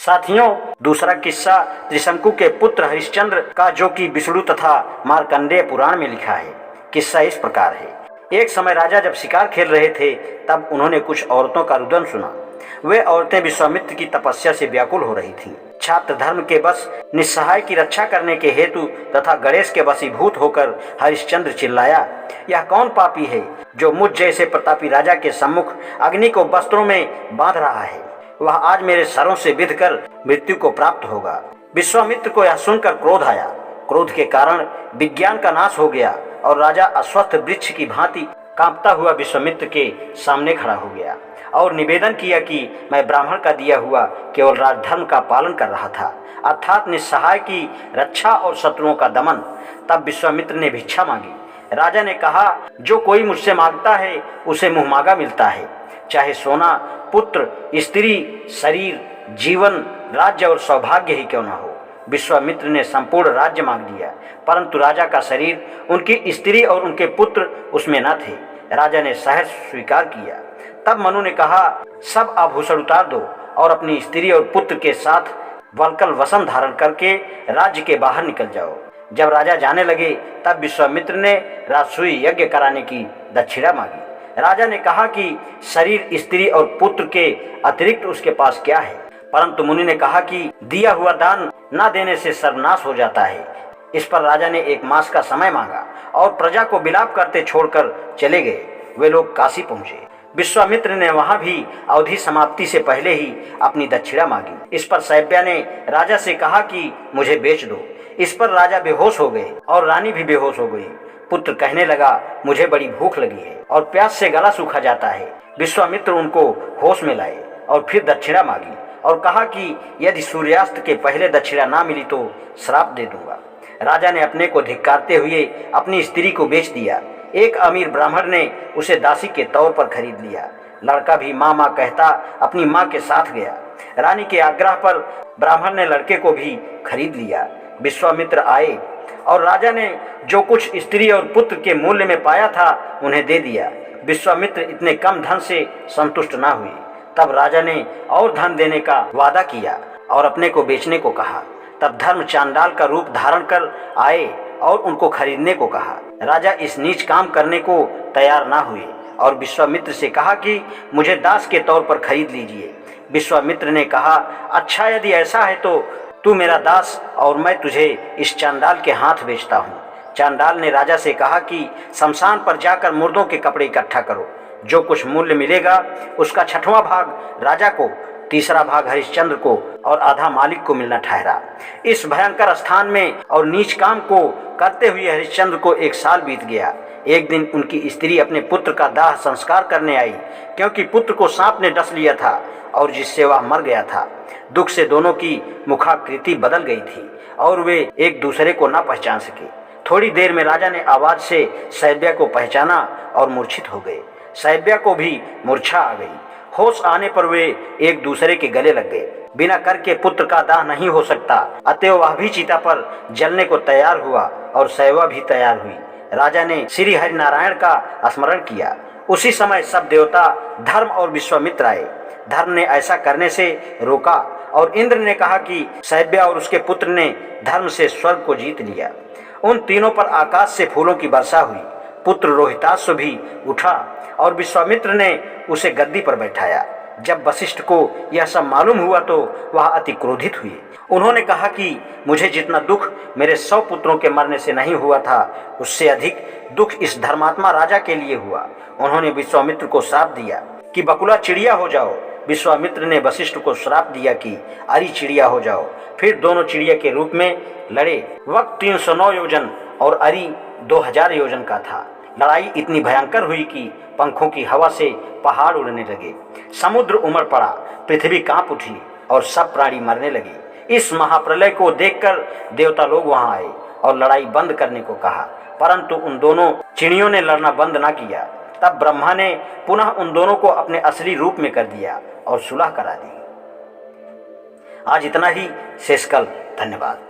साथियों, दूसरा किस्सा त्रिशंकु के पुत्र हरिश्चंद्र का, जो कि विष्णु तथा मार्कंडेय पुराण में लिखा है। किस्सा इस प्रकार है। एक समय राजा जब शिकार खेल रहे थे, तब उन्होंने कुछ औरतों का रुदन सुना। वे औरतें विश्वामित्र की तपस्या से व्याकुल हो रही थीं। छात्र धर्म के बस निस्सहाय की रक्षा करने के हेतु तथा गणेश के वशीभूत होकर हरिश्चंद्र चिल्लाया, यह कौन पापी है जो मुझ जैसे प्रतापी राजा के सम्मुख अग्नि को वस्त्रों में बांध रहा है? वह आज मेरे सरों से विध कर मृत्यु को प्राप्त होगा। विश्वामित्र को यह सुनकर क्रोध आया। क्रोध के कारण विज्ञान का नाश हो गया और राजा अस्वस्थ वृक्ष की भांति कांपता हुआ विश्वामित्र के सामने खड़ा हो गया और निवेदन किया कि मैं ब्राह्मण का दिया हुआ केवल राजधर्म का पालन कर रहा था, अर्थात निस्सहाय की रक्षा और शत्रुओं का दमन। तब विश्वामित्र ने भिक्षा मांगी। राजा ने कहा, जो कोई मुझसे मांगता है उसे मुँह मांगा मिलता है, चाहे सोना, पुत्र, स्त्री, शरीर, जीवन, राज्य और सौभाग्य ही क्यों न हो। विश्वामित्र ने संपूर्ण राज्य मांग लिया, परंतु राजा का शरीर, उनकी स्त्री और उनके पुत्र उसमें न थे। राजा ने सहर्ष स्वीकार किया। तब मनु ने कहा, सब आभूषण उतार दो और अपनी स्त्री और पुत्र के साथ वल्कल वसन धारण करके राज्य के बाहर निकल जाओ। जब राजा जाने लगे, तब विश्वामित्र ने राजसूय यज्ञ कराने की दक्षिणा मांगी। राजा ने कहा कि शरीर, स्त्री और पुत्र के अतिरिक्त उसके पास क्या है, परंतु मुनि ने कहा कि दिया हुआ दान न देने से सर्वनाश हो जाता है। इस पर राजा ने 1 मास का समय मांगा और प्रजा को विलाप करते छोड़कर चले गए। वे लोग काशी पहुंचे। विश्वामित्र ने वहां भी अवधि समाप्ति से पहले ही अपनी दक्षिणा मांगी। इस पर शैब्या ने राजा से कहा कि मुझे बेच दो। इस पर राजा बेहोश हो गए और रानी भी बेहोश हो गई। पुत्र कहने लगा, मुझे बड़ी भूख लगी है और प्यास से गला सूखा जाता है। विश्वामित्र उनको होश में लाए और फिर दक्षिणा मांगी और कहा कि यदि सूर्यास्त के पहले दक्षिणा ना मिली तो श्राप दे दूंगा। राजा ने अपने को धिक्कारते हुए अपनी स्त्री को बेच दिया। एक अमीर ब्राह्मण ने उसे दासी के तौर पर खरीद लिया। लड़का भी माँ माँ कहता अपनी माँ के साथ गया। रानी के आग्रह पर ब्राह्मण ने लड़के को भी खरीद लिया। विश्वामित्र आए और राजा ने जो कुछ स्त्री और पुत्र के मूल्य में पाया था उन्हें दे दिया। विश्वामित्र इतने कम धन से संतुष्ट न हुए। तब राजा ने और धन देने का वादा किया और अपने को बेचने को कहा। तब धर्म चांडाल का रूप धारण कर आए और उनको खरीदने को कहा। राजा इस नीच काम करने को तैयार ना हुए और विश्वामित्र से कहा कि मुझे दास के तौर पर खरीद लीजिए। विश्वामित्र ने कहा, अच्छा, यदि ऐसा है तो तू मेरा दास और मैं तुझे इस चांडाल के हाथ बेचता हूँ। चांडाल ने राजा से कहा कि शमशान पर जाकर मुर्दों के कपड़े इकट्ठा करो। जो कुछ मूल्य मिलेगा उसका 6वां भाग राजा को, 3रा भाग हरिश्चंद्र को और आधा मालिक को मिलना ठहरा। इस भयंकर स्थान में और नीच काम को करते हुए हरिश्चंद्र को 1 साल बीत गया। एक दिन उनकी स्त्री अपने पुत्र का दाह संस्कार करने आई, क्योंकि पुत्र को सांप ने डस लिया था और जिससे वह मर गया था। दुख से दोनों की मुखाकृति बदल गई थी और वे एक दूसरे को न पहचान सके। थोड़ी देर में राजा ने आवाज से शैब्या को पहचाना और मूर्छित हो गए। शैब्या को भी मूर्छा आ गई। होश आने पर वे एक दूसरे के गले लग गए। बिना कर के पुत्र का दाह नहीं हो सकता, अतएव वह भी चिता पर जलने को तैयार हुआ और शैब्या भी तैयार हुई। राजा ने श्री हरि नारायण का स्मरण किया। उसी समय सब देवता धर्म और विश्वामित्र आए। धर्म ने ऐसा करने से रोका और इंद्र ने कहा कि शैब्या और उसके पुत्र ने धर्म से स्वर्ग को जीत लिया। उन तीनों पर आकाश से फूलों की वर्षा हुई। पुत्र रोहिताश्व भी उठा और विश्वामित्र ने उसे गद्दी पर बैठाया। जब वशिष्ठ को यह सब मालूम हुआ तो वह अति क्रोधित हुए। उन्होंने कहा कि मुझे जितना दुख मेरे 100 पुत्रों के मरने से नहीं हुआ था, उससे अधिक दुख इस धर्मात्मा राजा के लिए हुआ। उन्होंने विश्वामित्र को श्राप दिया कि बकुला चिड़िया हो जाओ। विश्वामित्र ने वशिष्ठ को श्राप दिया कि अरि चिड़िया हो जाओ। फिर दोनों चिड़िया के रूप में लड़े। वक्त 309 योजन और अरि 2000 योजन का था। लड़ाई इतनी भयंकर हुई कि पंखों की हवा से पहाड़ उड़ने लगे, समुद्र उमड़ पड़ा, पृथ्वी कांप उठी और सब प्राणी मरने लगे। इस महाप्रलय को देखकर देवता लोग वहां आए और लड़ाई बंद करने को कहा, परंतु उन दोनों चिड़ियों ने लड़ना बंद न किया। तब ब्रह्मा ने पुनः उन दोनों को अपने असली रूप में कर दिया और सुलह करा दी। आज इतना ही, शेष कल। धन्यवाद।